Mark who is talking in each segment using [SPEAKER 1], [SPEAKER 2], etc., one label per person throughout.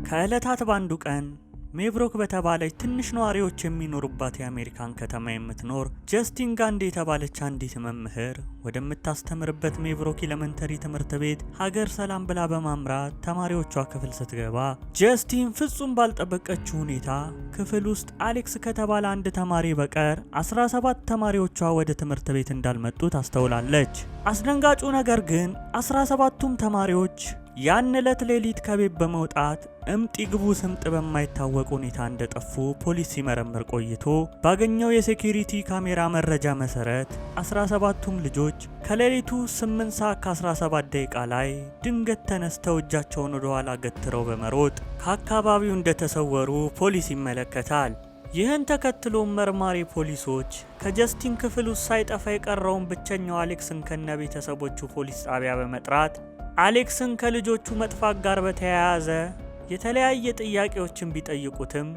[SPEAKER 1] ከዕለታት ባንዱ ቀን ሜብሮክ በተባለች ትንሽ ነዋሪዎች የሚኖሩባት የአሜሪካን ከተማ የምትኖር ጀስቲን ጋንዲ የተባለች አንዲት መምህር ወደምታስተምርበት ሜብሮክ ኤሌመንተሪ ትምህርት ቤት ሀገር ሰላም ብላ በማምራት ተማሪዎቿ ክፍል ስትገባ ጀስቲን ፍጹም ባልጠበቀችው ሁኔታ ክፍል ውስጥ አሌክስ ከተባለ አንድ ተማሪ በቀር 17 ተማሪዎቿ ወደ ትምህርት ቤት እንዳልመጡ ታስተውላለች። አስደንጋጩ ነገር ግን 17ቱም ተማሪዎች ያን ዕለት ሌሊት ከቤት በመውጣት እምጥ ይግቡ ስምጥ በማይታወቅ ሁኔታ እንደጠፉ ፖሊስ ሲመረምር ቆይቶ ባገኘው የሴኩሪቲ ካሜራ መረጃ መሰረት 17ቱም ልጆች ከሌሊቱ 8 ሰዓት ከ17 ደቂቃ ላይ ድንገት ተነስተው እጃቸውን ወደ ኋላ ገትረው በመሮጥ ከአካባቢው እንደተሰወሩ ፖሊስ ይመለከታል። ይህን ተከትሎ መርማሪ ፖሊሶች ከጀስቲን ክፍል ውስጥ ሳይጠፋ የቀረውን ብቸኛው አሌክስን ከነ ቤተሰቦቹ ፖሊስ ጣቢያ በመጥራት አሌክስን ከልጆቹ መጥፋት ጋር በተያያዘ የተለያየ ጥያቄዎችን ቢጠይቁትም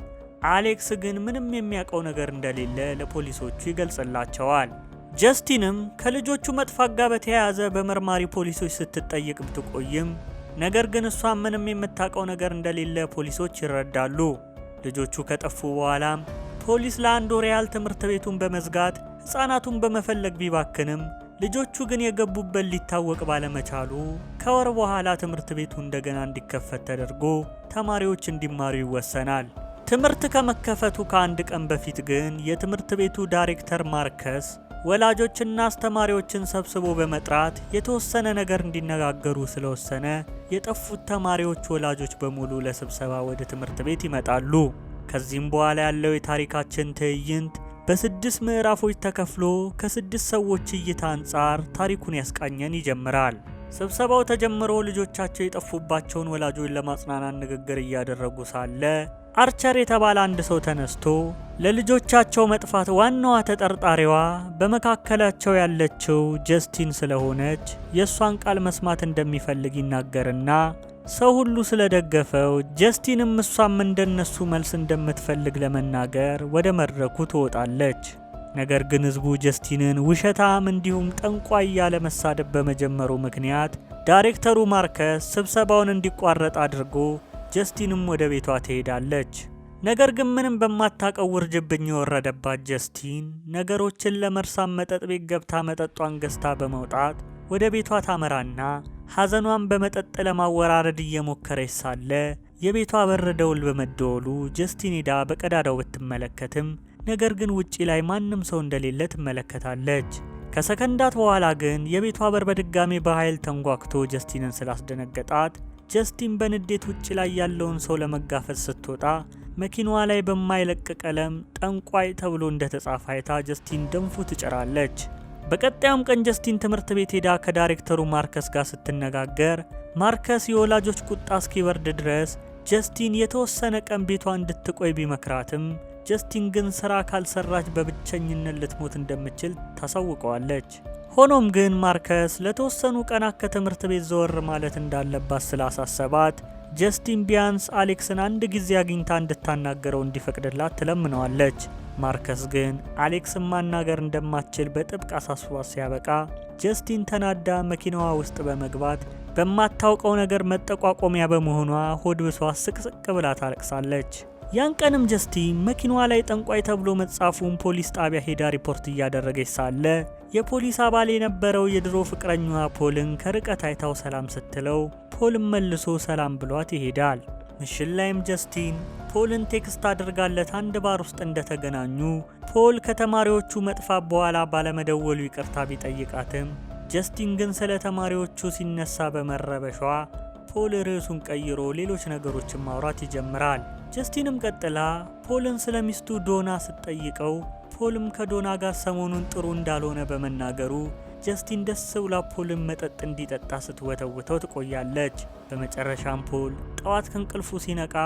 [SPEAKER 1] አሌክስ ግን ምንም የሚያውቀው ነገር እንደሌለ ለፖሊሶቹ ይገልጽላቸዋል። ጀስቲንም ከልጆቹ መጥፋት ጋር በተያያዘ በመርማሪ ፖሊሶች ስትጠይቅ ብትቆይም ነገር ግን እሷ ምንም የምታውቀው ነገር እንደሌለ ፖሊሶች ይረዳሉ። ልጆቹ ከጠፉ በኋላም ፖሊስ ለአንድ ወር ያህል ትምህርት ቤቱን በመዝጋት ሕፃናቱን በመፈለግ ቢባክንም ልጆቹ ግን የገቡበት ሊታወቅ ባለመቻሉ ከወር በኋላ ትምህርት ቤቱ እንደገና እንዲከፈት ተደርጎ ተማሪዎች እንዲማሩ ይወሰናል። ትምህርት ከመከፈቱ ከአንድ ቀን በፊት ግን የትምህርት ቤቱ ዳይሬክተር ማርከስ ወላጆችና አስተማሪዎችን ሰብስቦ በመጥራት የተወሰነ ነገር እንዲነጋገሩ ስለወሰነ የጠፉት ተማሪዎች ወላጆች በሙሉ ለስብሰባ ወደ ትምህርት ቤት ይመጣሉ። ከዚህም በኋላ ያለው የታሪካችን ትዕይንት በ6 ምዕራፎች ተከፍሎ ከ6 ሰዎች እይታ አንጻር ታሪኩን ያስቃኘን ይጀምራል። ስብሰባው ተጀምሮ ልጆቻቸው የጠፉባቸውን ወላጆች ለማጽናናት ንግግር እያደረጉ ሳለ አርቸር የተባለ አንድ ሰው ተነስቶ ለልጆቻቸው መጥፋት ዋናዋ ተጠርጣሪዋ በመካከላቸው ያለችው ጀስቲን ስለሆነች የእሷን ቃል መስማት እንደሚፈልግ ይናገርና ሰው ሁሉ ስለደገፈው ጀስቲንም እሷም እንደነሱ መልስ እንደምትፈልግ ለመናገር ወደ መድረኩ ትወጣለች። ነገር ግን ህዝቡ ጀስቲንን ውሸታም እንዲሁም ጠንቋይ ያለ መሳደብ በመጀመሩ ምክንያት ዳይሬክተሩ ማርከስ ስብሰባውን እንዲቋረጥ አድርጎ ጀስቲንም ወደ ቤቷ ትሄዳለች። ነገር ግን ምንም በማታውቀው ውርጅብኝ የወረደባት ጀስቲን ነገሮችን ለመርሳት መጠጥ ቤት ገብታ መጠጧን ገዝታ በመውጣት ወደ ቤቷ ታመራና ሐዘኗን በመጠጥ ለማወራረድ እየሞከረች ሳለ የቤቷ በር ደውል በመደወሉ ጀስቲን ሄዳ በቀዳዳው ብትመለከትም ነገር ግን ውጪ ላይ ማንም ሰው እንደሌለ ትመለከታለች። ከሰከንዳት በኋላ ግን የቤቷ በር በድጋሚ በኃይል ተንጓክቶ ጀስቲንን ስላስደነገጣት ጀስቲን በንዴት ውጪ ላይ ያለውን ሰው ለመጋፈጥ ስትወጣ መኪናዋ ላይ በማይለቅ ቀለም ጠንቋይ ተብሎ እንደተጻፈ አይታ ጀስቲን ደንፉ ትጨራለች። በቀጣዩም ቀን ጀስቲን ትምህርት ቤት ሄዳ ከዳይሬክተሩ ማርከስ ጋር ስትነጋገር ማርከስ የወላጆች ቁጣ እስኪበርድ ድረስ ጀስቲን የተወሰነ ቀን ቤቷ እንድትቆይ ቢመክራትም ጀስቲን ግን ስራ ካልሰራች በብቸኝነት ልትሞት እንደምትችል ታሳውቀዋለች። ሆኖም ግን ማርከስ ለተወሰኑ ቀናት ከትምህርት ቤት ዘወር ማለት እንዳለባት ስላሳሰባት ጀስቲን ቢያንስ አሌክስን አንድ ጊዜ አግኝታ እንድታናገረው እንዲፈቅድላት ትለምነዋለች። ማርከስ ግን አሌክስን ማናገር እንደማትችል በጥብቅ አሳስቧት ሲያበቃ ጀስቲን ተናዳ መኪናዋ ውስጥ በመግባት በማታውቀው ነገር መጠቋቆሚያ በመሆኗ ሆድ ብሷ ስቅስቅ ብላ ታለቅሳለች። ያን ቀንም ጀስቲን መኪናዋ ላይ ጠንቋይ ተብሎ መጻፉን ፖሊስ ጣቢያ ሄዳ ሪፖርት እያደረገች ሳለ የፖሊስ አባል የነበረው የድሮ ፍቅረኛዋ ፖልን ከርቀት አይታው ሰላም ስትለው ፖልም መልሶ ሰላም ብሏት ይሄዳል። ምሽት ላይም ጀስቲን ፖልን ቴክስት አድርጋለት አንድ ባር ውስጥ እንደተገናኙ ፖል ከተማሪዎቹ መጥፋት በኋላ ባለመደወሉ ይቅርታ ቢጠይቃትም ጀስቲን ግን ስለ ተማሪዎቹ ሲነሳ በመረበሿ ፖል ርዕሱን ቀይሮ ሌሎች ነገሮችን ማውራት ይጀምራል። ጀስቲንም ቀጥላ ፖልን ስለ ሚስቱ ዶና ስትጠይቀው ፖልም ከዶና ጋር ሰሞኑን ጥሩ እንዳልሆነ በመናገሩ ጀስቲን ደስ ብላ ፖልን መጠጥ እንዲጠጣ ስትወተውተው ትቆያለች። በመጨረሻም ፖል ጠዋት ከእንቅልፉ ሲነቃ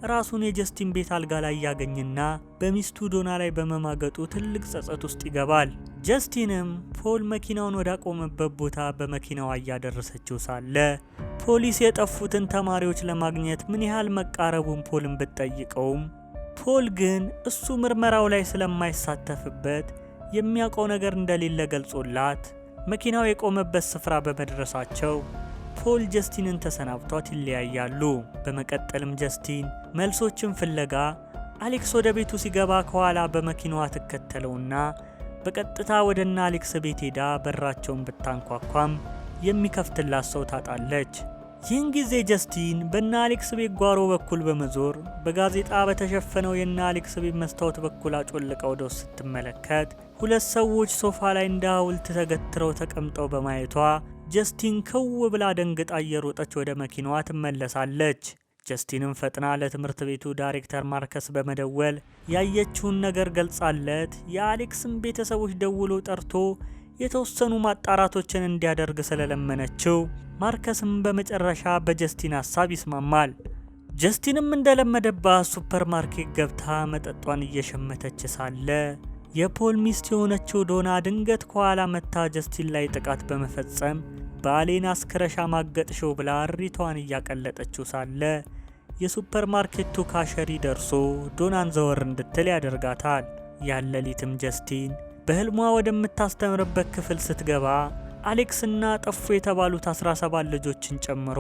[SPEAKER 1] ራሱን የጀስቲን ቤት አልጋ ላይ ያገኝና በሚስቱ ዶና ላይ በመማገጡ ትልቅ ጸጸት ውስጥ ይገባል። ጀስቲንም ፖል መኪናውን ወዳቆመበት ቦታ በመኪናዋ እያደረሰችው ሳለ ፖሊስ የጠፉትን ተማሪዎች ለማግኘት ምን ያህል መቃረቡን ፖልን ብትጠይቀውም ፖል ግን እሱ ምርመራው ላይ ስለማይሳተፍበት የሚያውቀው ነገር እንደሌለ ገልጾላት መኪናው የቆመበት ስፍራ በመድረሳቸው ፖል ጀስቲንን ተሰናብቷት ይለያያሉ። በመቀጠልም ጀስቲን መልሶችን ፍለጋ አሌክስ ወደ ቤቱ ሲገባ ከኋላ በመኪናዋ ትከተለውና በቀጥታ ወደና አሌክስ ቤት ሄዳ በራቸውን ብታንኳኳም የሚከፍትላት ሰው ታጣለች። ይህን ጊዜ ጀስቲን በና አሌክስ ቤት ጓሮ በኩል በመዞር በጋዜጣ በተሸፈነው የና አሌክስ ቤት መስታወት በኩል አጮልቃ ወደ ውስጥ ስትመለከት ሁለት ሰዎች ሶፋ ላይ እንደ ሐውልት ተገትረው ተቀምጠው በማየቷ ጀስቲን ከው ብላ ደንግጣ እየሮጠች ወደ መኪናዋ ትመለሳለች። ጀስቲንም ፈጥና ለትምህርት ቤቱ ዳይሬክተር ማርከስ በመደወል ያየችውን ነገር ገልጻለት የአሌክስን ቤተሰቦች ደውሎ ጠርቶ የተወሰኑ ማጣራቶችን እንዲያደርግ ስለለመነችው ማርከስም በመጨረሻ በጀስቲን ሐሳብ ይስማማል። ጀስቲንም እንደለመደባት ሱፐርማርኬት ገብታ መጠጧን እየሸመተች ሳለ የፖል ሚስት የሆነችው ዶና ድንገት ከኋላ መታ ጀስቲን ላይ ጥቃት በመፈጸም ባሌን አስክረሻ ማገጥሽው ብላ እሪቷን እያቀለጠችው ሳለ የሱፐርማርኬቱ ካሸሪ ደርሶ ዶናን ዘወር እንድትል ያደርጋታል። ያለሊትም ጀስቲን በህልሟ ወደምታስተምርበት ክፍል ስትገባ አሌክስና ጠፉ የተባሉት 17 ልጆችን ጨምሮ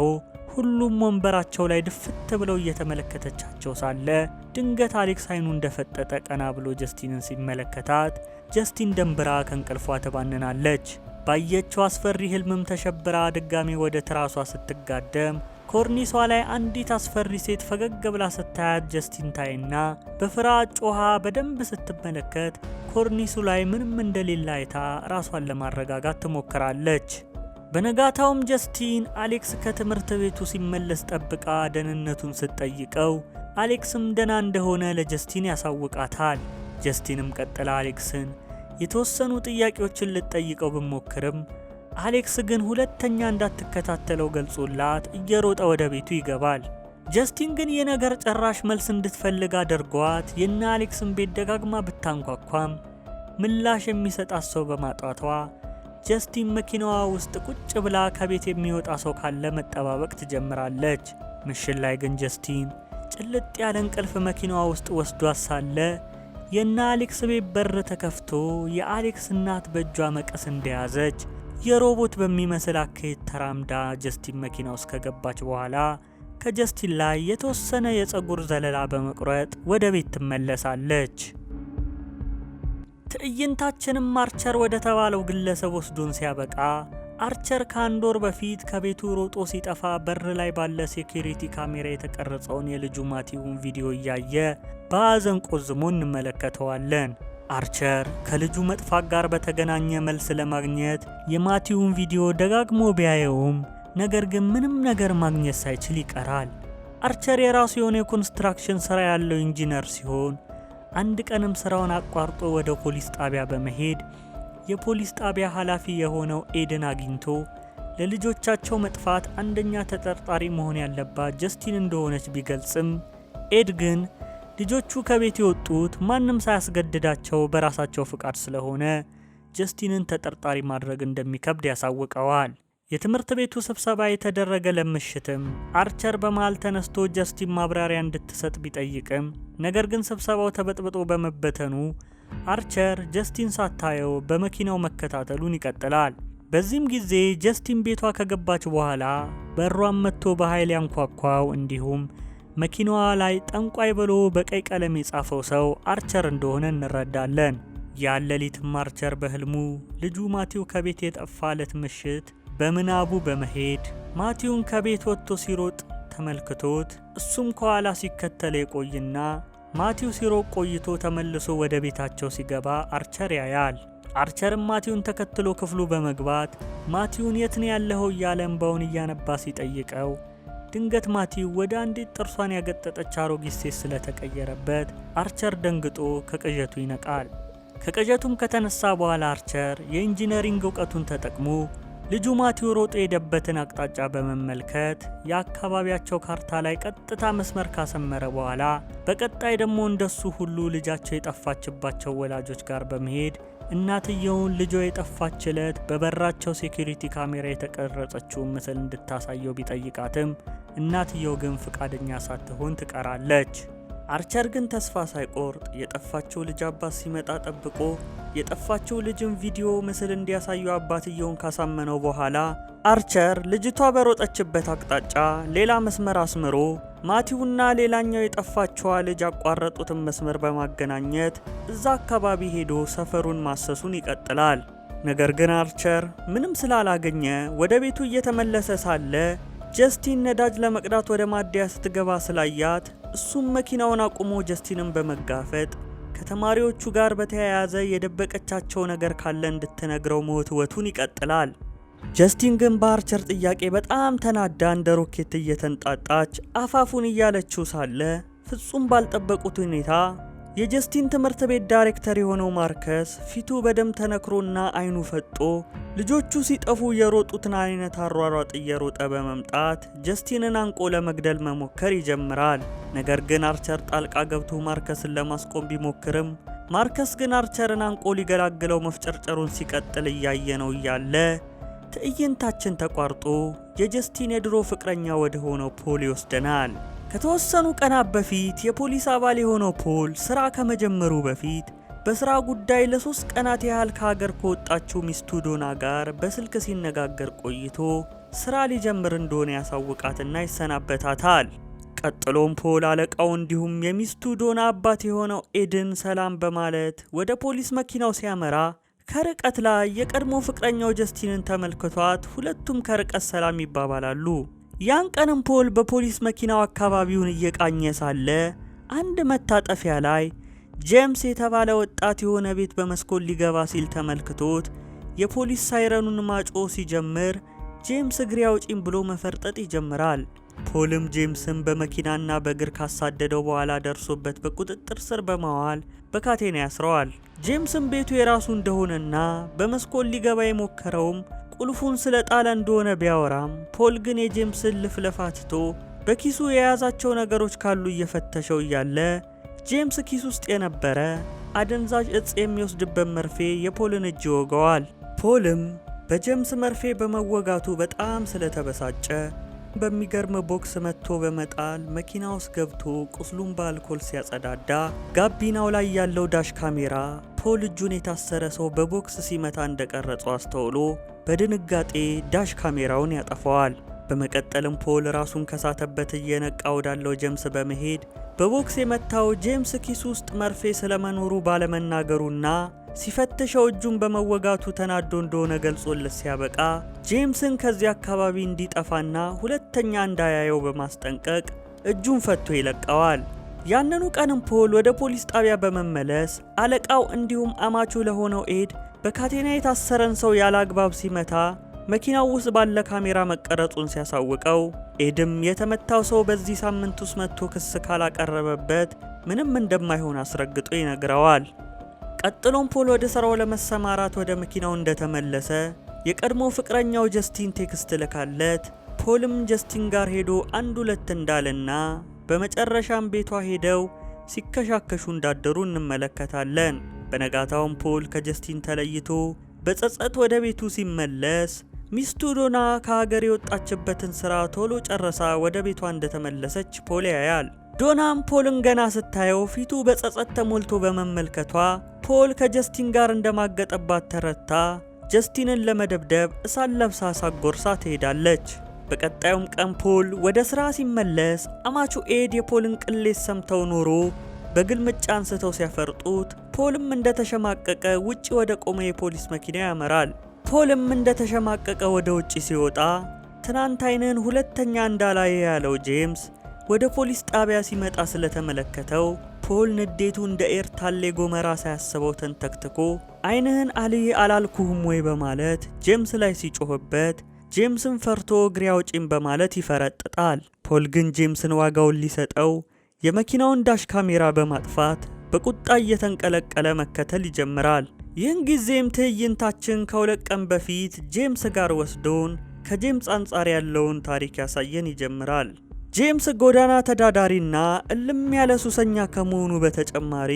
[SPEAKER 1] ሁሉም ወንበራቸው ላይ ድፍት ብለው እየተመለከተቻቸው ሳለ ድንገት አሌክስ አይኑ እንደፈጠጠ ቀና ብሎ ጀስቲንን ሲመለከታት ጀስቲን ደንብራ ከእንቅልፏ ትባንናለች። ባየችው አስፈሪ ህልምም ተሸብራ ድጋሚ ወደ ትራሷ ስትጋደም ኮርኒሷ ላይ አንዲት አስፈሪ ሴት ፈገግ ብላ ስታያት ጀስቲን ታይና በፍርሃት ጮሃ በደንብ ስትመለከት ኮርኒሱ ላይ ምንም እንደሌለ አይታ ራሷን ለማረጋጋት ትሞክራለች። በነጋታውም ጀስቲን አሌክስ ከትምህርት ቤቱ ሲመለስ ጠብቃ ደህንነቱን ስትጠይቀው አሌክስም ደህና እንደሆነ ለጀስቲን ያሳውቃታል። ጀስቲንም ቀጥላ አሌክስን የተወሰኑ ጥያቄዎችን ልትጠይቀው ብሞክርም አሌክስ ግን ሁለተኛ እንዳትከታተለው ገልጾላት እየሮጠ ወደ ቤቱ ይገባል። ጀስቲን ግን የነገር ጨራሽ መልስ እንድትፈልግ አድርጓት የና አሌክስን ቤት ደጋግማ ብታንኳኳም ምላሽ የሚሰጣት ሰው በማጣቷ ጀስቲን መኪናዋ ውስጥ ቁጭ ብላ ከቤት የሚወጣ ሰው ካለ መጠባበቅ ትጀምራለች። ምሽት ላይ ግን ጀስቲን ጭልጥ ያለ እንቅልፍ መኪናዋ ውስጥ ወስዷት ሳለ የና አሌክስ ቤት በር ተከፍቶ የአሌክስ እናት በእጇ መቀስ እንደያዘች የሮቦት በሚመስል አካሄድ ተራምዳ ጀስቲን መኪና ውስጥ ከገባች በኋላ ከጀስቲን ላይ የተወሰነ የፀጉር ዘለላ በመቁረጥ ወደ ቤት ትመለሳለች። ትዕይንታችንም አርቸር ወደ ተባለው ግለሰብ ወስዶን ሲያበቃ አርቸር ከአንድ ወር በፊት ከቤቱ ሮጦ ሲጠፋ በር ላይ ባለ ሴኩሪቲ ካሜራ የተቀረጸውን የልጁ ማቲውን ቪዲዮ እያየ በሐዘን ቆዝሞ እንመለከተዋለን። አርቸር ከልጁ መጥፋት ጋር በተገናኘ መልስ ለማግኘት የማቲውን ቪዲዮ ደጋግሞ ቢያየውም ነገር ግን ምንም ነገር ማግኘት ሳይችል ይቀራል። አርቸር የራሱ የሆነ የኮንስትራክሽን ስራ ያለው ኢንጂነር ሲሆን አንድ ቀንም ስራውን አቋርጦ ወደ ፖሊስ ጣቢያ በመሄድ የፖሊስ ጣቢያ ኃላፊ የሆነው ኤድን አግኝቶ ለልጆቻቸው መጥፋት አንደኛ ተጠርጣሪ መሆን ያለባት ጀስቲን እንደሆነች ቢገልጽም ኤድ ግን ልጆቹ ከቤት የወጡት ማንም ሳያስገድዳቸው በራሳቸው ፍቃድ ስለሆነ ጀስቲንን ተጠርጣሪ ማድረግ እንደሚከብድ ያሳውቀዋል። የትምህርት ቤቱ ስብሰባ የተደረገ ለምሽትም አርቸር በመሃል ተነስቶ ጀስቲን ማብራሪያ እንድትሰጥ ቢጠይቅም ነገር ግን ስብሰባው ተበጥብጦ በመበተኑ አርቸር ጀስቲን ሳታየው በመኪናው መከታተሉን ይቀጥላል። በዚህም ጊዜ ጀስቲን ቤቷ ከገባች በኋላ በሯን መጥቶ በኃይል ያንኳኳው እንዲሁም መኪናዋ ላይ ጠንቋይ ብሎ በቀይ ቀለም የጻፈው ሰው አርቸር እንደሆነ እንረዳለን። ያለሊትም አርቸር በህልሙ ልጁ ማቲው ከቤት የጠፋለት ምሽት በምናቡ በመሄድ ማቲውን ከቤት ወጥቶ ሲሮጥ ተመልክቶት እሱም ከኋላ ሲከተለ የቆይና ማቲው ሲሮጥ ቆይቶ ተመልሶ ወደ ቤታቸው ሲገባ አርቸር ያያል። አርቸርም ማቲውን ተከትሎ ክፍሉ በመግባት ማቲውን የት ነው ያለኸው እያለ እንባውን እያነባ ሲጠይቀው ድንገት ማቲው ወደ አንዲት ጥርሷን ያገጠጠች አሮጊት ሴት ስለተቀየረበት አርቸር ደንግጦ ከቅዠቱ ይነቃል። ከቅዠቱም ከተነሳ በኋላ አርቸር የኢንጂነሪንግ እውቀቱን ተጠቅሞ ልጁ ማቲው ሮጦ የሄደበትን አቅጣጫ በመመልከት የአካባቢያቸው ካርታ ላይ ቀጥታ መስመር ካሰመረ በኋላ በቀጣይ ደግሞ እንደሱ ሁሉ ልጃቸው የጠፋችባቸው ወላጆች ጋር በመሄድ እናትየውን ልጇ የጠፋች ዕለት በበራቸው ሴኩሪቲ ካሜራ የተቀረጸችውን ምስል እንድታሳየው ቢጠይቃትም እናትየው ግን ፍቃደኛ ሳትሆን ትቀራለች። አርቸር ግን ተስፋ ሳይቆርጥ የጠፋችው ልጅ አባት ሲመጣ ጠብቆ የጠፋችው ልጅን ቪዲዮ ምስል እንዲያሳዩ አባትየውን ካሳመነው በኋላ አርቸር ልጅቷ በሮጠችበት አቅጣጫ ሌላ መስመር አስምሮ ማቲውና ሌላኛው የጠፋችዋ ልጅ ያቋረጡትን መስመር በማገናኘት እዛ አካባቢ ሄዶ ሰፈሩን ማሰሱን ይቀጥላል። ነገር ግን አርቸር ምንም ስላላገኘ ወደ ቤቱ እየተመለሰ ሳለ ጀስቲን ነዳጅ ለመቅዳት ወደ ማደያ ስትገባ ስላያት እሱም መኪናውን አቁሞ ጀስቲንን በመጋፈጥ ከተማሪዎቹ ጋር በተያያዘ የደበቀቻቸው ነገር ካለ እንድትነግረው መወትወቱን ይቀጥላል። ጀስቲን ግን በአርቸር ጥያቄ በጣም ተናዳ እንደ ሮኬት እየተንጣጣች አፋፉን እያለችው ሳለ ፍጹም ባልጠበቁት ሁኔታ የጀስቲን ትምህርት ቤት ዳይሬክተር የሆነው ማርከስ ፊቱ በደም ተነክሮና አይኑ ፈጦ ልጆቹ ሲጠፉ የሮጡትን አይነት አሯሯጥ እየሮጠ በመምጣት ጀስቲንን አንቆ ለመግደል መሞከር ይጀምራል። ነገር ግን አርቸር ጣልቃ ገብቶ ማርከስን ለማስቆም ቢሞክርም ማርከስ ግን አርቸርን አንቆ ሊገላግለው መፍጨርጨሩን ሲቀጥል እያየ ነው እያለ ትዕይንታችን ተቋርጦ የጀስቲን የድሮ ፍቅረኛ ወደ ሆነው ፖል ይወስደናል። ከተወሰኑ ቀናት በፊት የፖሊስ አባል የሆነው ፖል ስራ ከመጀመሩ በፊት በስራ ጉዳይ ለ3 ቀናት ያህል ከሀገር ከወጣችው ሚስቱ ዶና ጋር በስልክ ሲነጋገር ቆይቶ ስራ ሊጀምር እንደሆነ ያሳውቃትና ይሰናበታታል። ቀጥሎም ፖል አለቃው እንዲሁም የሚስቱ ዶና አባት የሆነው ኤድን ሰላም በማለት ወደ ፖሊስ መኪናው ሲያመራ ከርቀት ላይ የቀድሞ ፍቅረኛው ጀስቲንን ተመልክቷት ሁለቱም ከርቀት ሰላም ይባባላሉ። ያን ቀንም ፖል በፖሊስ መኪናው አካባቢውን እየቃኘ ሳለ አንድ መታጠፊያ ላይ ጄምስ የተባለ ወጣት የሆነ ቤት በመስኮት ሊገባ ሲል ተመልክቶት የፖሊስ ሳይረኑን ማጮ ሲጀምር ጄምስ እግሬ አውጪኝ ብሎ መፈርጠጥ ይጀምራል። ፖልም ጄምስን በመኪናና በእግር ካሳደደው በኋላ ደርሶበት በቁጥጥር ስር በማዋል በካቴና ያስረዋል። ጄምስም ቤቱ የራሱ እንደሆነና በመስኮት ሊገባ የሞከረውም ቁልፉን ስለጣለ እንደሆነ ቢያወራም ፖል ግን የጄምስን ልፍለፋ ትቶ በኪሱ የያዛቸው ነገሮች ካሉ እየፈተሸው እያለ ጄምስ ኪስ ውስጥ የነበረ አደንዛዥ እጽ የሚወስድበት መርፌ የፖልን እጅ ይወገዋል። ፖልም በጄምስ መርፌ በመወጋቱ በጣም ስለተበሳጨ በሚገርም ቦክስ መጥቶ በመጣል መኪና ውስጥ ገብቶ ቁስሉን በአልኮል ሲያጸዳዳ ጋቢናው ላይ ያለው ዳሽ ካሜራ ፖል እጁን የታሰረ ሰው በቦክስ ሲመታ እንደቀረጸው አስተውሎ በድንጋጤ ዳሽ ካሜራውን ያጠፋዋል። በመቀጠልም ፖል ራሱን ከሳተበት እየነቃ ወዳለው ጄምስ በመሄድ በቦክስ የመታው ጄምስ ኪስ ውስጥ መርፌ ስለመኖሩ ባለመናገሩና ሲፈትሸው እጁን በመወጋቱ ተናዶ እንደሆነ ገልጾለት ሲያበቃ ጄምስን ከዚህ አካባቢ እንዲጠፋና ሁለተኛ እንዳያየው በማስጠንቀቅ እጁን ፈቶ ይለቀዋል። ያንኑ ቀንም ፖል ወደ ፖሊስ ጣቢያ በመመለስ አለቃው እንዲሁም አማቹ ለሆነው ኤድ በካቴና የታሰረን ሰው ያለ አግባብ ሲመታ መኪናው ውስጥ ባለ ካሜራ መቀረጹን ሲያሳውቀው ኤድም የተመታው ሰው በዚህ ሳምንት ውስጥ መጥቶ ክስ ካላቀረበበት ምንም እንደማይሆን አስረግጦ ይነግረዋል። ቀጥሎም ፖል ወደ ስራው ለመሰማራት ወደ መኪናው እንደተመለሰ የቀድሞ ፍቅረኛው ጀስቲን ቴክስት ልካለት ፖልም ጀስቲን ጋር ሄዶ አንድ ሁለት እንዳለና በመጨረሻም ቤቷ ሄደው ሲከሻከሹ እንዳደሩ እንመለከታለን። በነጋታውም ፖል ከጀስቲን ተለይቶ በጸጸት ወደ ቤቱ ሲመለስ ሚስቱ ዶና ከሀገር የወጣችበትን ስራ ቶሎ ጨረሳ ወደ ቤቷ እንደተመለሰች ፖል ያያል። ዶናም ፖልን ገና ስታየው ፊቱ በጸጸት ተሞልቶ በመመልከቷ ፖል ከጀስቲን ጋር እንደማገጠባት ተረታ ጀስቲንን ለመደብደብ እሳት ለብሳ ሳጎርሳ ትሄዳለች። በቀጣዩም ቀን ፖል ወደ ስራ ሲመለስ አማቹ ኤድ የፖልን ቅሌት ሰምተው ኖሮ በግልምጫ አንስተው ሲያፈርጡት ፖልም እንደተሸማቀቀ ውጪ ወደ ቆመ የፖሊስ መኪና ያመራል። ፖልም እንደተሸማቀቀ ወደ ውጪ ሲወጣ ትናንት አይንን ሁለተኛ እንዳላየ ያለው ጄምስ ወደ ፖሊስ ጣቢያ ሲመጣ ስለተመለከተው ፖል ንዴቱ እንደ ኤርታሌ ጎመራ ሳያስበው ተንተክትኮ አይንህን አልይ አላልኩህም ወይ በማለት ጄምስ ላይ ሲጮህበት ጄምስን ፈርቶ እግሬ አውጪኝ በማለት ይፈረጥጣል። ፖል ግን ጄምስን ዋጋውን ሊሰጠው የመኪናውን ዳሽ ካሜራ በማጥፋት በቁጣ እየተንቀለቀለ መከተል ይጀምራል። ይህን ጊዜም ትዕይንታችን ከሁለት ቀን በፊት ጄምስ ጋር ወስዶን ከጄምስ አንጻር ያለውን ታሪክ ያሳየን ይጀምራል። ጄምስ ጎዳና ተዳዳሪና እልም ያለ ሱሰኛ ከመሆኑ በተጨማሪ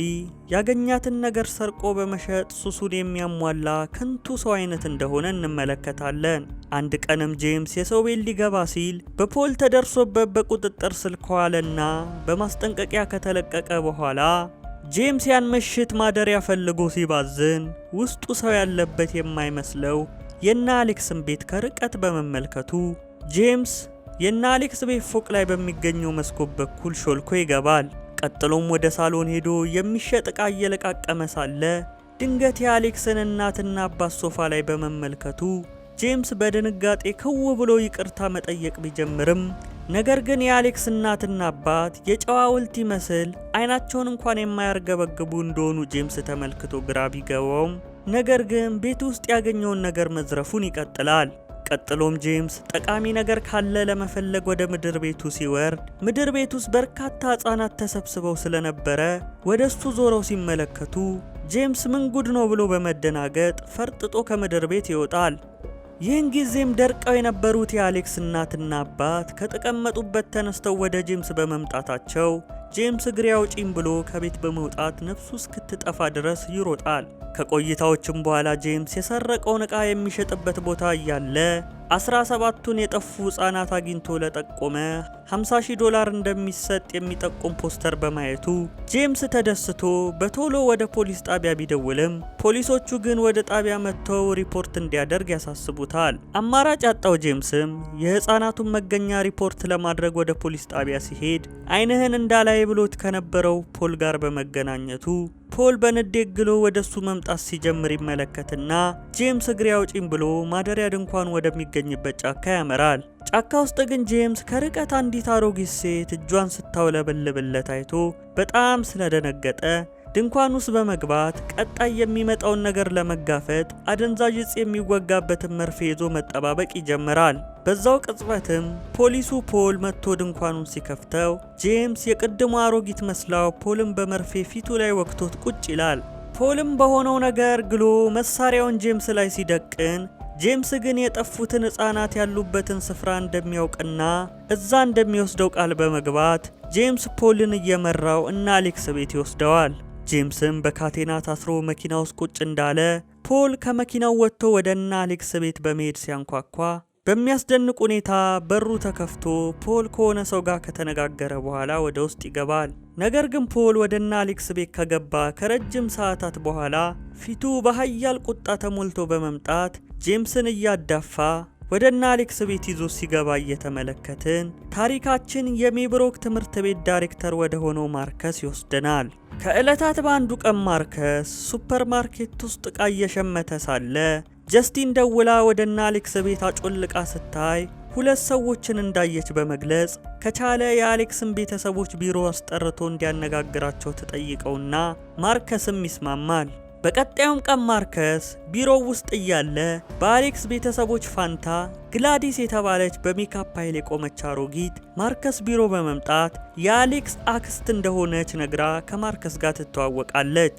[SPEAKER 1] ያገኛትን ነገር ሰርቆ በመሸጥ ሱሱን የሚያሟላ ከንቱ ሰው አይነት እንደሆነ እንመለከታለን። አንድ ቀንም ጄምስ የሰው ቤት ሊገባ ሲል በፖል ተደርሶበት በቁጥጥር ስር ከዋለና በማስጠንቀቂያ ከተለቀቀ በኋላ ጄምስ ያን ምሽት ማደሪያ ፈልጎ ሲባዝን ውስጡ ሰው ያለበት የማይመስለው የና አሌክስን ቤት ከርቀት በመመልከቱ ጄምስ የና አሌክስ ቤት ፎቅ ላይ በሚገኘው መስኮት በኩል ሾልኮ ይገባል። ቀጥሎም ወደ ሳሎን ሄዶ የሚሸጥ ዕቃ እየለቃቀመ ሳለ ድንገት የአሌክስን እናትና አባት ሶፋ ላይ በመመልከቱ ጄምስ በድንጋጤ ክው ብሎ ይቅርታ መጠየቅ ቢጀምርም ነገር ግን የአሌክስ እናትና አባት የጨዋ ውልት ይመስል አይናቸውን እንኳን የማያርገበግቡ እንደሆኑ ጄምስ ተመልክቶ ግራ ቢገባውም ነገር ግን ቤት ውስጥ ያገኘውን ነገር መዝረፉን ይቀጥላል። ቀጥሎም ጄምስ ጠቃሚ ነገር ካለ ለመፈለግ ወደ ምድር ቤቱ ሲወርድ ምድር ቤት ውስጥ በርካታ ሕፃናት ተሰብስበው ስለነበረ ወደ እሱ ዞረው ሲመለከቱ ጄምስ ምን ጉድ ነው ብሎ በመደናገጥ ፈርጥጦ ከምድር ቤት ይወጣል። ይህን ጊዜም ደርቀው የነበሩት የአሌክስ እናትና አባት ከተቀመጡበት ተነስተው ወደ ጄምስ በመምጣታቸው ጄምስ እግሬ አውጪኝ ብሎ ከቤት በመውጣት ነፍሱ እስክትጠፋ ድረስ ይሮጣል። ከቆይታዎችም በኋላ ጄምስ የሰረቀውን ዕቃ የሚሸጥበት ቦታ እያለ 17ቱን የጠፉ ሕፃናት አግኝቶ ለጠቆመ $50,000 እንደሚሰጥ የሚጠቁም ፖስተር በማየቱ ጄምስ ተደስቶ በቶሎ ወደ ፖሊስ ጣቢያ ቢደውልም ፖሊሶቹ ግን ወደ ጣቢያ መጥተው ሪፖርት እንዲያደርግ ያሳስቡታል። አማራጭ ያጣው ጄምስም የሕፃናቱን መገኛ ሪፖርት ለማድረግ ወደ ፖሊስ ጣቢያ ሲሄድ ዓይንህን እንዳላይ ብሎት ከነበረው ፖል ጋር በመገናኘቱ ፖል በንዴት ግሎ ወደሱ መምጣት ሲጀምር ይመለከትና ጄምስ እግሬ አውጪኝ ብሎ ማደሪያ ድንኳን ወደሚገኝበት ጫካ ያመራል። ጫካ ውስጥ ግን ጄምስ ከርቀት አንዲት አሮጊት ሴት እጇን ስታውለበልብለት አይቶ በጣም ስለደነገጠ ድንኳን ውስጥ በመግባት ቀጣይ የሚመጣውን ነገር ለመጋፈጥ አደንዛዥ ዕፅ የሚወጋበትን መርፌ ይዞ መጠባበቅ ይጀምራል። በዛው ቅጽበትም ፖሊሱ ፖል መጥቶ ድንኳኑን ሲከፍተው ጄምስ የቅድሞ አሮጊት መስላው ፖልን በመርፌ ፊቱ ላይ ወግቶት ቁጭ ይላል። ፖልም በሆነው ነገር ግሎ መሳሪያውን ጄምስ ላይ ሲደቅን ጄምስ ግን የጠፉትን ሕፃናት ያሉበትን ስፍራ እንደሚያውቅና እዛ እንደሚወስደው ቃል በመግባት ጄምስ ፖልን እየመራው እና አሌክስ ቤት ይወስደዋል። ጄምስም በካቴና ታስሮ መኪና ውስጥ ቁጭ እንዳለ ፖል ከመኪናው ወጥቶ ወደ እና አሌክስ ቤት በመሄድ ሲያንኳኳ በሚያስደንቅ ሁኔታ በሩ ተከፍቶ ፖል ከሆነ ሰው ጋር ከተነጋገረ በኋላ ወደ ውስጥ ይገባል። ነገር ግን ፖል ወደ እና አሌክስ ቤት ከገባ ከረጅም ሰዓታት በኋላ ፊቱ በኃያል ቁጣ ተሞልቶ በመምጣት ጄምስን እያዳፋ ወደ እና አሌክስ ቤት ይዞ ሲገባ እየተመለከትን ታሪካችን የሜብሮክ ትምህርት ቤት ዳይሬክተር ወደ ሆነው ማርከስ ይወስደናል። ከዕለታት በአንዱ ቀን ማርከስ ሱፐርማርኬት ውስጥ ዕቃ እየሸመተ ሳለ ጀስቲን ደውላ ወደ እና አሌክስ ቤት አጮልቃ ስታይ ሁለት ሰዎችን እንዳየች በመግለጽ ከቻለ የአሌክስን ቤተሰቦች ቢሮ አስጠርቶ እንዲያነጋግራቸው ትጠይቀውና ማርከስም ይስማማል። በቀጣዩም ቀን ማርከስ ቢሮው ውስጥ እያለ በአሌክስ ቤተሰቦች ፋንታ ግላዲስ የተባለች በሜካፕ ኃይል የቆመች አሮጊት ማርከስ ቢሮ በመምጣት የአሌክስ አክስት እንደሆነች ነግራ ከማርከስ ጋር ትተዋወቃለች።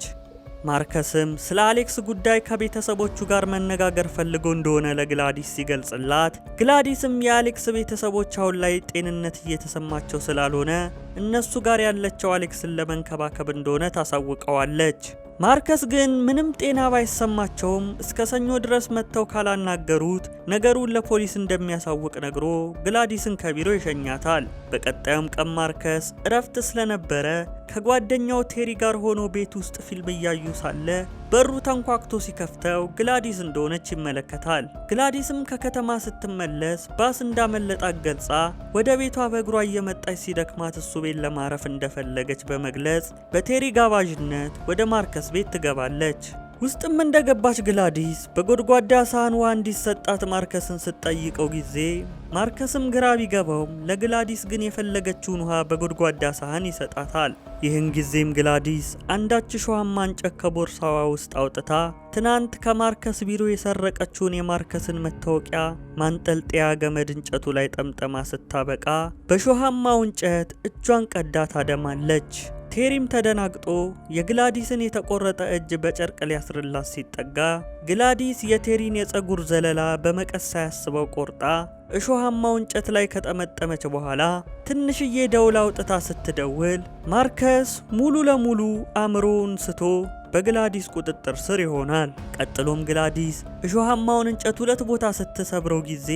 [SPEAKER 1] ማርከስም ስለ አሌክስ ጉዳይ ከቤተሰቦቹ ጋር መነጋገር ፈልጎ እንደሆነ ለግላዲስ ሲገልጽላት ግላዲስም የአሌክስ ቤተሰቦች አሁን ላይ ጤንነት እየተሰማቸው ስላልሆነ እነሱ ጋር ያለችው አሌክስን ለመንከባከብ እንደሆነ ታሳውቀዋለች። ማርከስ ግን ምንም ጤና ባይሰማቸውም እስከ ሰኞ ድረስ መጥተው ካላናገሩት ነገሩን ለፖሊስ እንደሚያሳውቅ ነግሮ ግላዲስን ከቢሮ ይሸኛታል። በቀጣዩም ቀን ማርከስ እረፍት ስለነበረ ከጓደኛው ቴሪ ጋር ሆኖ ቤት ውስጥ ፊልም እያዩ ሳለ በሩ ተንኳክቶ ሲከፍተው ግላዲስ እንደሆነች ይመለከታል። ግላዲስም ከከተማ ስትመለስ ባስ እንዳመለጣት ገልጻ ወደ ቤቷ በእግሯ እየመጣች ሲደክማት እሱ ቤት ለማረፍ እንደፈለገች በመግለጽ በቴሪ ጋባዥነት ወደ ማርከስ ቤት ትገባለች። ውስጥም እንደገባች ግላዲስ በጎድጓዳ ሳህን ውሃ እንዲሰጣት ማርከስን ስትጠይቀው ጊዜ ማርከስም ግራ ቢገባውም ለግላዲስ ግን የፈለገችውን ውሃ በጎድጓዳ ሳህን ይሰጣታል። ይህን ጊዜም ግላዲስ አንዳች ሾሃማ እንጨት ከቦርሳዋ ውስጥ አውጥታ ትናንት ከማርከስ ቢሮ የሰረቀችውን የማርከስን መታወቂያ ማንጠልጠያ ገመድ እንጨቱ ላይ ጠምጠማ ስታበቃ በሾሃማው እንጨት እጇን ቀዳ ታደማለች። ቴሪም ተደናግጦ የግላዲስን የተቆረጠ እጅ በጨርቅ ሊያስርላት ሲጠጋ ግላዲስ የቴሪን የፀጉር ዘለላ በመቀስ ሳያስበው ቆርጣ እሾሃማው እንጨት ላይ ከጠመጠመች በኋላ ትንሽዬ ደውል አውጥታ ስትደውል ማርከስ ሙሉ ለሙሉ አእምሮውን ስቶ በግላዲስ ቁጥጥር ስር ይሆናል። ቀጥሎም ግላዲስ እሾሃማውን እንጨት 2 ቦታ ስትሰብረው ጊዜ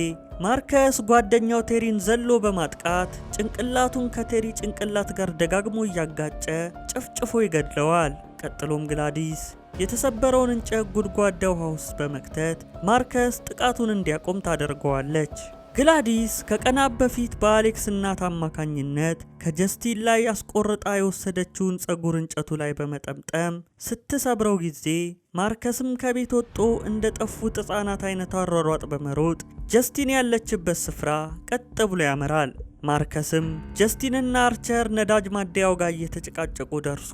[SPEAKER 1] ማርከስ ጓደኛው ቴሪን ዘሎ በማጥቃት ጭንቅላቱን ከቴሪ ጭንቅላት ጋር ደጋግሞ እያጋጨ ጨፍጭፎ ይገድለዋል። ቀጥሎም ግላዲስ የተሰበረውን እንጨት ጉድጓዳ ውሃ ውስጥ በመክተት ማርከስ ጥቃቱን እንዲያቆም ታደርገዋለች። ግላዲስ ከቀናት በፊት በአሌክስ እናት አማካኝነት ከጀስቲን ላይ አስቆርጣ የወሰደችውን ጸጉር እንጨቱ ላይ በመጠምጠም ስትሰብረው ጊዜ ማርከስም ከቤት ወጥቶ እንደ ጠፉት ሕፃናት አይነት አሯሯጥ በመሮጥ ጀስቲን ያለችበት ስፍራ ቀጥ ብሎ ያመራል። ማርከስም ጀስቲንና አርቸር ነዳጅ ማደያው ጋር እየተጨቃጨቁ ደርሶ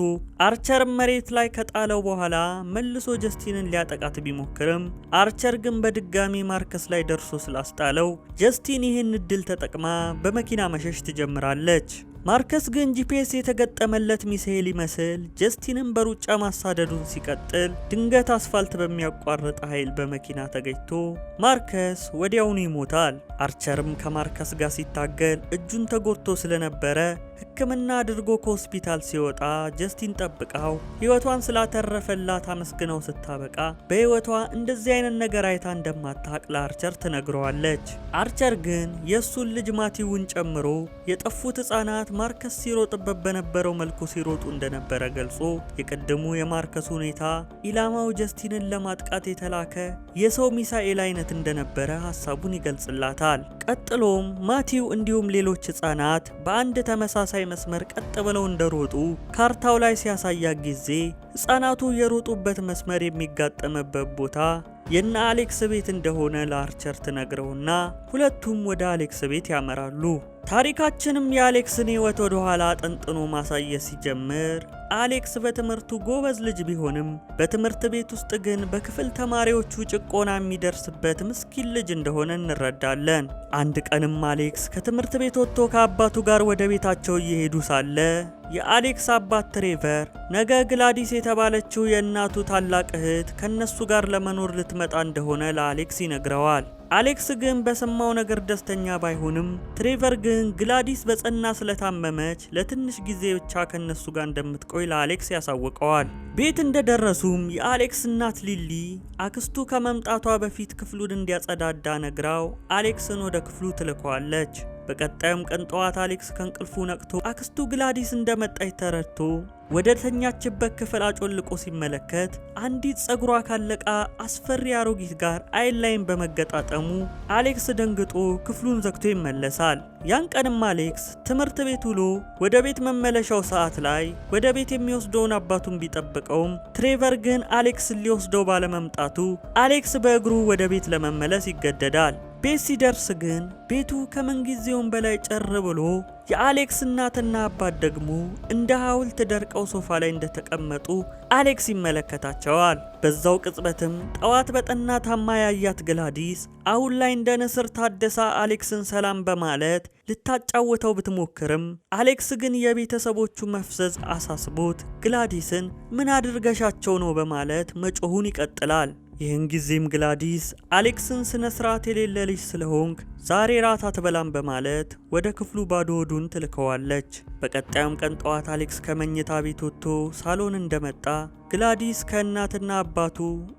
[SPEAKER 1] አርቸርም መሬት ላይ ከጣለው በኋላ መልሶ ጀስቲንን ሊያጠቃት ቢሞክርም አርቸር ግን በድጋሚ ማርከስ ላይ ደርሶ ስላስጣለው ጀስቲን ይህን እድል ተጠቅማ በመኪና መሸሽ ትጀምራለች። ማርከስ ግን ጂፒኤስ የተገጠመለት ሚሳኤል ይመስል ጀስቲንን በሩጫ ማሳደዱን ሲቀጥል ድንገት አስፋልት በሚያቋርጥ ኃይል በመኪና ተገጭቶ ማርከስ ወዲያውኑ ይሞታል። አርቸርም ከማርከስ ጋር ሲታገል እጁን ተጎድቶ ስለነበረ ሕክምና አድርጎ ከሆስፒታል ሲወጣ ጀስቲን ጠብቃው ሕይወቷን ስላተረፈላት አመስግነው ስታበቃ በሕይወቷ እንደዚህ አይነት ነገር አይታ እንደማታቅ ለአርቸር ትነግረዋለች። አርቸር ግን የእሱን ልጅ ማቲውን ጨምሮ የጠፉት ሕፃናት ማርከስ ሲሮጥበት በነበረው መልኩ ሲሮጡ እንደነበረ ገልጾ የቀደሙ የማርከስ ሁኔታ ኢላማው ጀስቲንን ለማጥቃት የተላከ የሰው ሚሳኤል አይነት እንደነበረ ሐሳቡን ይገልጽላታል። ቀጥሎም ማቲው እንዲሁም ሌሎች ሕፃናት በአንድ ተመሳሳይ መስመር ቀጥ ብለው እንደሮጡ ካርታው ላይ ሲያሳያት ጊዜ ሕፃናቱ የሮጡበት መስመር የሚጋጠምበት ቦታ የነ አሌክስ ቤት እንደሆነ ለአርቸር ትነግረውና ሁለቱም ወደ አሌክስ ቤት ያመራሉ። ታሪካችንም የአሌክስን ሕይወት ወደ ኋላ አጠንጥኖ ማሳየት ሲጀምር አሌክስ በትምህርቱ ጎበዝ ልጅ ቢሆንም በትምህርት ቤት ውስጥ ግን በክፍል ተማሪዎቹ ጭቆና የሚደርስበት ምስኪን ልጅ እንደሆነ እንረዳለን። አንድ ቀንም አሌክስ ከትምህርት ቤት ወጥቶ ከአባቱ ጋር ወደ ቤታቸው እየሄዱ ሳለ የአሌክስ አባት ትሬቨር ነገ ግላዲስ የተባለችው የእናቱ ታላቅ እህት ከነሱ ጋር ለመኖር ልትመጣ እንደሆነ ለአሌክስ ይነግረዋል። አሌክስ ግን በሰማው ነገር ደስተኛ ባይሆንም ትሬቨር ግን ግላዲስ በጸና ስለታመመች ለትንሽ ጊዜ ብቻ ከነሱ ጋር እንደምትቆይ ለአሌክስ ያሳውቀዋል። ቤት እንደደረሱም የአሌክስ እናት ሊሊ አክስቱ ከመምጣቷ በፊት ክፍሉን እንዲያጸዳዳ ነግራው አሌክስን ወደ ክፍሉ ትልከዋለች። በቀጣዩም ቀን ጠዋት አሌክስ ከእንቅልፉ ነቅቶ አክስቱ ግላዲስ እንደመጣች ተረድቶ ወደ ተኛችበት ክፍል አጮልቆ ሲመለከት አንዲት ጸጉሯ ካለቃ አስፈሪ አሮጊት ጋር አይን ላይን በመገጣጠሙ አሌክስ ደንግጦ ክፍሉን ዘግቶ ይመለሳል። ያን ቀንም አሌክስ ትምህርት ቤት ውሎ ወደ ቤት መመለሻው ሰዓት ላይ ወደ ቤት የሚወስደውን አባቱን ቢጠብቀውም ትሬቨር ግን አሌክስን ሊወስደው ባለመምጣቱ አሌክስ በእግሩ ወደ ቤት ለመመለስ ይገደዳል። ቤት ሲደርስ ግን ቤቱ ከምንጊዜውም በላይ ጭር ብሎ የአሌክስ እናትና አባት ደግሞ እንደ ሐውልት ደርቀው ሶፋ ላይ እንደተቀመጡ አሌክስ ይመለከታቸዋል። በዛው ቅጽበትም ጠዋት በጠና ታማ ያያት ግላዲስ አሁን ላይ እንደ ንስር ታደሳ አሌክስን ሰላም በማለት ልታጫውተው ብትሞክርም አሌክስ ግን የቤተሰቦቹ መፍዘዝ አሳስቦት ግላዲስን ምን አድርገሻቸው ነው በማለት መጮሁን ይቀጥላል። ይህን ጊዜም ግላዲስ አሌክስን ስነ ስርዓት የሌለ ልጅ ስለሆንክ ዛሬ ራት አትበላም በማለት ወደ ክፍሉ ባዶ ሆዱን ትልከዋለች። በቀጣዩም ቀን ጠዋት አሌክስ ከመኝታ ቤት ወጥቶ ሳሎን እንደመጣ ግላዲስ ከእናትና አባቱ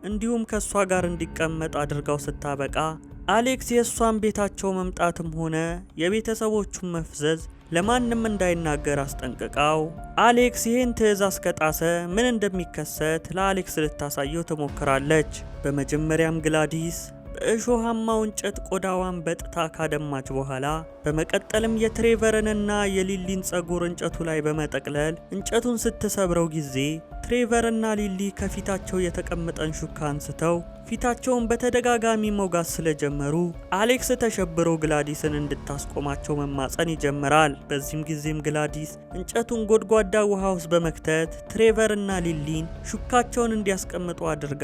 [SPEAKER 1] እንዲሁም ከእሷ ጋር እንዲቀመጥ አድርጋው ስታበቃ አሌክስ የእሷን ቤታቸው መምጣትም ሆነ የቤተሰቦቹን መፍዘዝ ለማንም እንዳይናገር አስጠንቅቃው አሌክስ ይህን ትዕዛዝ ከጣሰ ምን እንደሚከሰት ለአሌክስ ልታሳየው ትሞክራለች። በመጀመሪያም ግላዲስ በእሾሃማው እንጨት ቆዳዋን በጥታ ካደማች በኋላ በመቀጠልም የትሬቨርንና የሊሊን ጸጉር እንጨቱ ላይ በመጠቅለል እንጨቱን ስትሰብረው ጊዜ ትሬቨርና ሊሊ ከፊታቸው የተቀመጠን ሹካ አንስተው ፊታቸውን በተደጋጋሚ መውጋት ስለጀመሩ አሌክስ ተሸብሮ ግላዲስን እንድታስቆማቸው መማጸን ይጀምራል። በዚህም ጊዜም ግላዲስ እንጨቱን ጎድጓዳ ውሃ ውስጥ በመክተት ትሬቨርና ሊሊን ሹካቸውን እንዲያስቀምጡ አድርጋ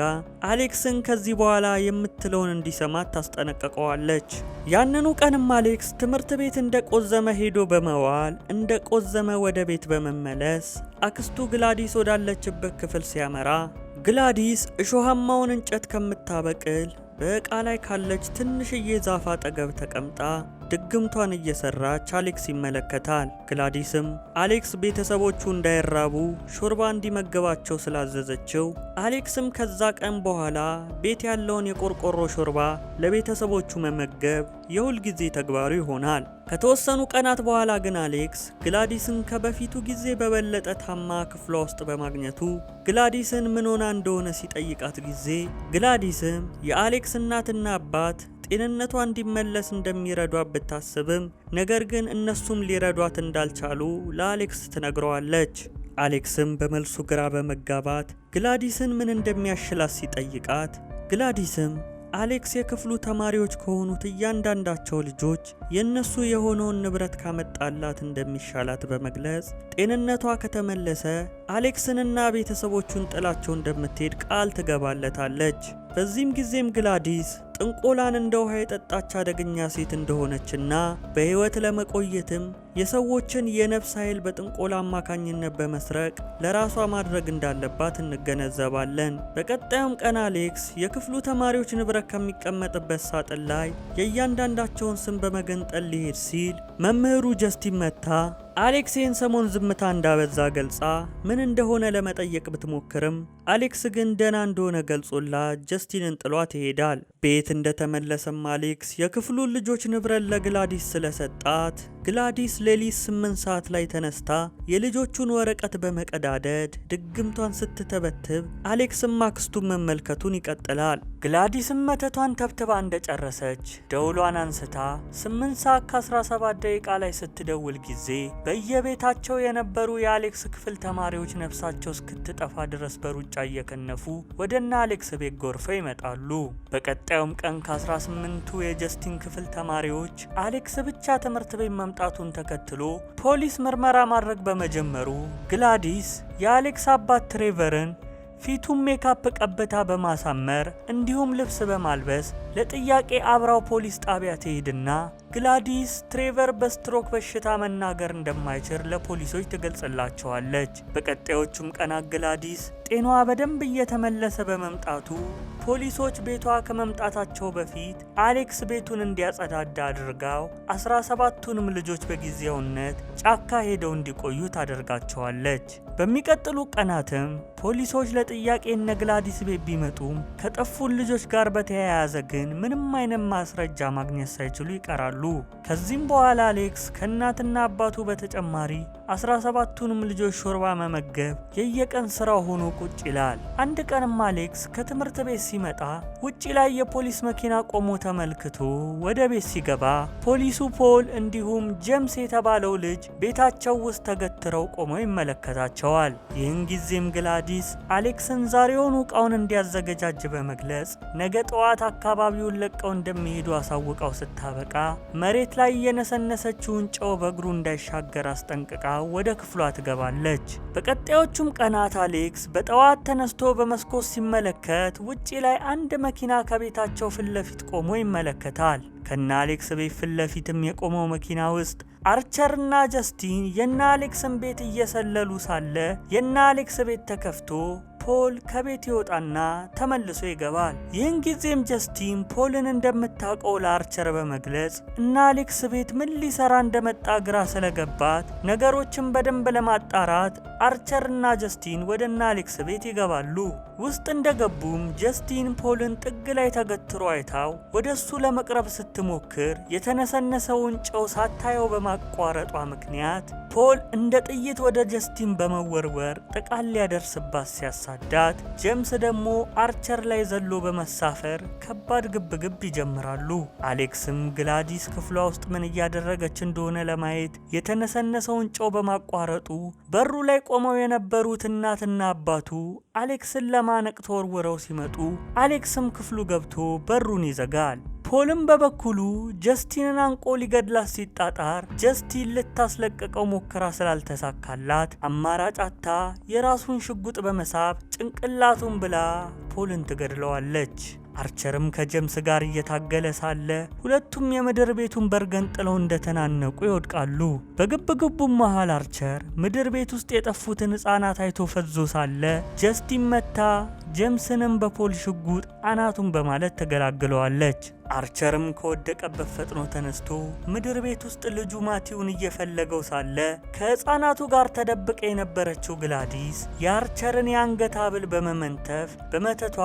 [SPEAKER 1] አሌክስን ከዚህ በኋላ የምትለውን እንዲሰማት ታስጠነቀቀዋለች። ያንኑ ቀንም አሌክስ ትምህርት ቤት እንደቆዘመ ሄዶ በመዋል እንደቆዘመ ወደ ቤት በመመለስ አክስቱ ግላዲስ ወዳለችበት ክፍል ሲያመራ ግላዲስ እሾሃማውን እንጨት ከምታበቅል በዕቃ ላይ ካለች ትንሽዬ ዛፍ አጠገብ ተቀምጣ ድግምቷን እየሰራች አሌክስ ይመለከታል። ግላዲስም አሌክስ ቤተሰቦቹ እንዳይራቡ ሾርባ እንዲመገባቸው ስላዘዘችው አሌክስም ከዛ ቀን በኋላ ቤት ያለውን የቆርቆሮ ሾርባ ለቤተሰቦቹ መመገብ የሁል ጊዜ ተግባሩ ይሆናል። ከተወሰኑ ቀናት በኋላ ግን አሌክስ ግላዲስን ከበፊቱ ጊዜ በበለጠ ታማ ክፍሏ ውስጥ በማግኘቱ ግላዲስን ምን ሆና እንደሆነ ሲጠይቃት ጊዜ ግላዲስም የአሌክስ እናትና አባት ጤንነቷ እንዲመለስ እንደሚረዷት ብታስብም ነገር ግን እነሱም ሊረዷት እንዳልቻሉ ለአሌክስ ትነግረዋለች። አሌክስም በመልሱ ግራ በመጋባት ግላዲስን ምን እንደሚያሽላት ሲጠይቃት ግላዲስም አሌክስ የክፍሉ ተማሪዎች ከሆኑት እያንዳንዳቸው ልጆች የነሱ የሆነውን ንብረት ካመጣላት እንደሚሻላት በመግለጽ ጤንነቷ ከተመለሰ አሌክስንና ቤተሰቦቹን ጥላቸው እንደምትሄድ ቃል ትገባለታለች። በዚህም ጊዜም ግላዲስ ጥንቆላን እንደ ውሃ የጠጣች አደገኛ ሴት እንደሆነችና በሕይወት ለመቆየትም የሰዎችን የነፍስ ኃይል በጥንቆላ አማካኝነት በመስረቅ ለራሷ ማድረግ እንዳለባት እንገነዘባለን። በቀጣዩም ቀን አሌክስ የክፍሉ ተማሪዎች ንብረት ከሚቀመጥበት ሳጥን ላይ የእያንዳንዳቸውን ስም በመገንጠል ሊሄድ ሲል መምህሩ ጀስቲን መታ አሌክስ ይህን ሰሞን ዝምታ እንዳበዛ ገልጻ ምን እንደሆነ ለመጠየቅ ብትሞክርም አሌክስ ግን ደህና እንደሆነ ገልጾላት ጀስቲንን ጥሏት ይሄዳል። ቤት እንደተመለሰም አሌክስ የክፍሉን ልጆች ንብረት ለግላዲስ ስለሰጣት ግላዲስ ሌሊት 8 ሰዓት ላይ ተነስታ የልጆቹን ወረቀት በመቀዳደድ ድግምቷን ስትተበትብ አሌክስም አክስቱን መመልከቱን ይቀጥላል። ግላዲስም መተቷን ተብትባ እንደጨረሰች ደውሏን አንስታ 8 ሰዓት ከ17 ደቂቃ ላይ ስትደውል ጊዜ በየቤታቸው የነበሩ የአሌክስ ክፍል ተማሪዎች ነፍሳቸው እስክትጠፋ ድረስ በሩጫ እየከነፉ ወደና አሌክስ ቤት ጎርፈው ይመጣሉ። በቀጣዩም ቀን ከ18ቱ የጀስቲን ክፍል ተማሪዎች አሌክስ ብቻ ትምህርት ቤት መምጣቱን ተከትሎ ፖሊስ ምርመራ ማድረግ በመጀመሩ ግላዲስ የአሌክስ አባት ትሬቨርን ፊቱን ሜካፕ ቀብታ በማሳመር እንዲሁም ልብስ በማልበስ ለጥያቄ አብራው ፖሊስ ጣቢያ ትሄድና ግላዲስ ትሬቨር በስትሮክ በሽታ መናገር እንደማይችል ለፖሊሶች ትገልጽላቸዋለች። በቀጣዮቹም ቀናት ግላዲስ ጤናዋ በደንብ እየተመለሰ በመምጣቱ ፖሊሶች ቤቷ ከመምጣታቸው በፊት አሌክስ ቤቱን እንዲያጸዳዳ አድርጋው 17ቱንም ልጆች በጊዜያዊነት ጫካ ሄደው እንዲቆዩ ታደርጋቸዋለች። በሚቀጥሉ ቀናትም ፖሊሶች ለጥያቄ እነ ግላዲስ ቤት ቢመጡም ከጠፉን ልጆች ጋር በተያያዘ ግን ምንም አይነት ማስረጃ ማግኘት ሳይችሉ ይቀራሉ። ከዚህም በኋላ አሌክስ ከእናትና አባቱ በተጨማሪ 17ቱንም ልጆች ሾርባ መመገብ የየቀን ስራው ሆኖ ቁጭ ይላል። አንድ ቀንም አሌክስ ከትምህርት ቤት ሲመጣ ውጪ ላይ የፖሊስ መኪና ቆሞ ተመልክቶ ወደ ቤት ሲገባ ፖሊሱ ፖል እንዲሁም ጄምስ የተባለው ልጅ ቤታቸው ውስጥ ተገትረው ቆመው ይመለከታቸዋል። ይህን ጊዜም ግላዲስ አሌክስን ዛሬውኑ ዕቃውን እንዲያዘገጃጅ በመግለጽ ነገ ጠዋት አካባቢውን ለቀው እንደሚሄዱ አሳውቀው ስታበቃ መሬት ላይ የነሰነሰችውን ጨው በእግሩ እንዳይሻገር አስጠንቅቃ ወደ ክፍሏ ትገባለች። በቀጣዮቹም ቀናት አሌክስ በጠዋት ተነስቶ በመስኮት ሲመለከት ውጪ ላይ አንድ መኪና ከቤታቸው ፊት ለፊት ቆሞ ይመለከታል። ከና አሌክስ ቤት ፊት ለፊትም የቆመው መኪና ውስጥ አርቸርና ጀስቲን የና አሌክስን ቤት እየሰለሉ ሳለ የና አሌክስ ቤት ተከፍቶ ፖል ከቤት ይወጣና ተመልሶ ይገባል። ይህን ጊዜም ጀስቲን ፖልን እንደምታውቀው ለአርቸር በመግለጽ እና አሌክስ ቤት ምን ሊሰራ እንደመጣ ግራ ስለገባት ነገሮችን በደንብ ለማጣራት አርቸርና ጀስቲን ወደና አሌክስ ቤት ይገባሉ። ውስጥ እንደገቡም ጀስቲን ፖልን ጥግ ላይ ተገትሮ አይታው ወደሱ ለመቅረብ ስትሞክር የተነሰነሰውን ጨው ሳታየው በማቋረጧ ምክንያት ፖል እንደ ጥይት ወደ ጀስቲን በመወርወር ጥቃት ሊያደርስባት ሲያሳዳት፣ ጄምስ ደግሞ አርቸር ላይ ዘሎ በመሳፈር ከባድ ግብግብ ይጀምራሉ። አሌክስም ግላዲስ ክፍሏ ውስጥ ምን እያደረገች እንደሆነ ለማየት የተነሰነሰውን ጨው በማቋረጡ በሩ ላይ ቆመው የነበሩት እናትና አባቱ አሌክስን ለማነቅ ተወርውረው ሲመጡ አሌክስም ክፍሉ ገብቶ በሩን ይዘጋል። ፖልም በበኩሉ ጀስቲንን አንቆ ሊገድላት ሲጣጣር ጀስቲን ልታስለቀቀው ሞክራ ስላልተሳካላት አማራጭ አጥታ የራሱን ሽጉጥ በመሳብ ጭንቅላቱን ብላ ፖልን ትገድለዋለች። አርቸርም ከጄምስ ጋር እየታገለ ሳለ ሁለቱም የምድር ቤቱን በርገን ጥለው እንደተናነቁ ይወድቃሉ። በግብግቡም መሃል አርቸር ምድር ቤት ውስጥ የጠፉትን ሕፃናት አይቶ ፈዞ ሳለ ጀስቲን መታ ጄምስንም በፖሊስ ሽጉጥ አናቱን በማለት ተገላግለዋለች። አርቸርም ከወደቀበት ፈጥኖ ተነስቶ ምድር ቤት ውስጥ ልጁ ማቲውን እየፈለገው ሳለ ከህፃናቱ ጋር ተደብቀ የነበረችው ግላዲስ የአርቸርን የአንገት ሐብል በመመንተፍ በመተቷ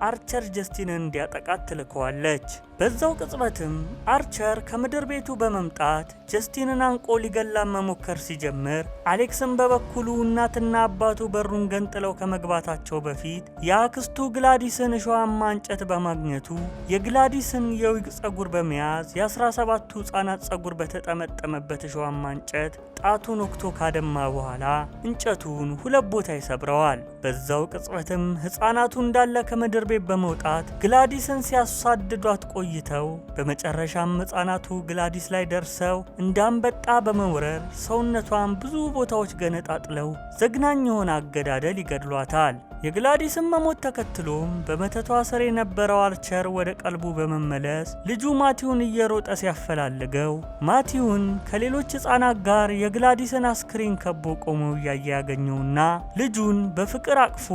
[SPEAKER 1] አርቸር ጀስቲንን እንዲያጠቃት ትልከዋለች። በዛው ቅጽበትም አርቸር ከምድር ቤቱ በመምጣት ጀስቲንን አንቆ ሊገላን መሞከር ሲጀምር፣ አሌክስም በበኩሉ እናትና አባቱ በሩን ገንጥለው ከመግባታቸው በፊት የአክስቱ ግላዲስን እሾሃማ እንጨት በማግኘቱ የግላዲስን የዊግ ጸጉር በመያዝ የ17ቱ ህጻናት ጸጉር በተጠመጠመበት እሾሃማ እንጨት ጣቱን ወቅቶ ካደማ በኋላ እንጨቱን ሁለት ቦታ ይሰብረዋል። በዛው ቅጽበትም ህጻናቱ እንዳለ ከምድር ቤት በመውጣት ግላዲስን ሲያሳድዷት ቆይተው በመጨረሻም ህጻናቱ ግላዲስ ላይ ደርሰው እንዳንበጣ በመውረር ሰውነቷን ብዙ ቦታዎች ገነጣጥለው ዘግናኝ የሆነ አገዳደል ይገድሏታል። የግላዲስን መሞት ተከትሎም በመተቷ ስር የነበረው አርቸር ወደ ቀልቡ በመመለስ ልጁ ማቲውን እየሮጠ ሲያፈላልገው ማቲውን ከሌሎች ህፃናት ጋር የግላዲስን አስክሬን ከቦ ቆሞ እያየ ያገኘውና ልጁን በፍቅር አቅፎ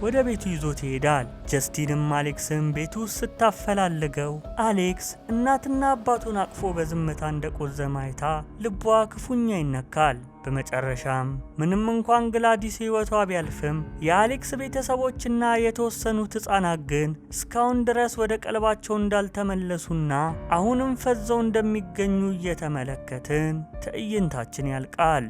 [SPEAKER 1] ወደ ቤቱ ይዞት ይሄዳል። ጀስቲንም አሌክስም ቤቱ ውስጥ ስታፈላልገው አሌክስ እናትና አባቱን አቅፎ በዝምታ እንደቆዘመ አይታ ልቧ ክፉኛ ይነካል። በመጨረሻም ምንም እንኳን ግላዲስ ህይወቷ ቢያልፍም የአሌክስ ቤተሰቦችና የተወሰኑት ህፃናት ግን እስካሁን ድረስ ወደ ቀልባቸው እንዳልተመለሱና አሁንም ፈዘው እንደሚገኙ እየተመለከትን ትዕይንታችን ያልቃል።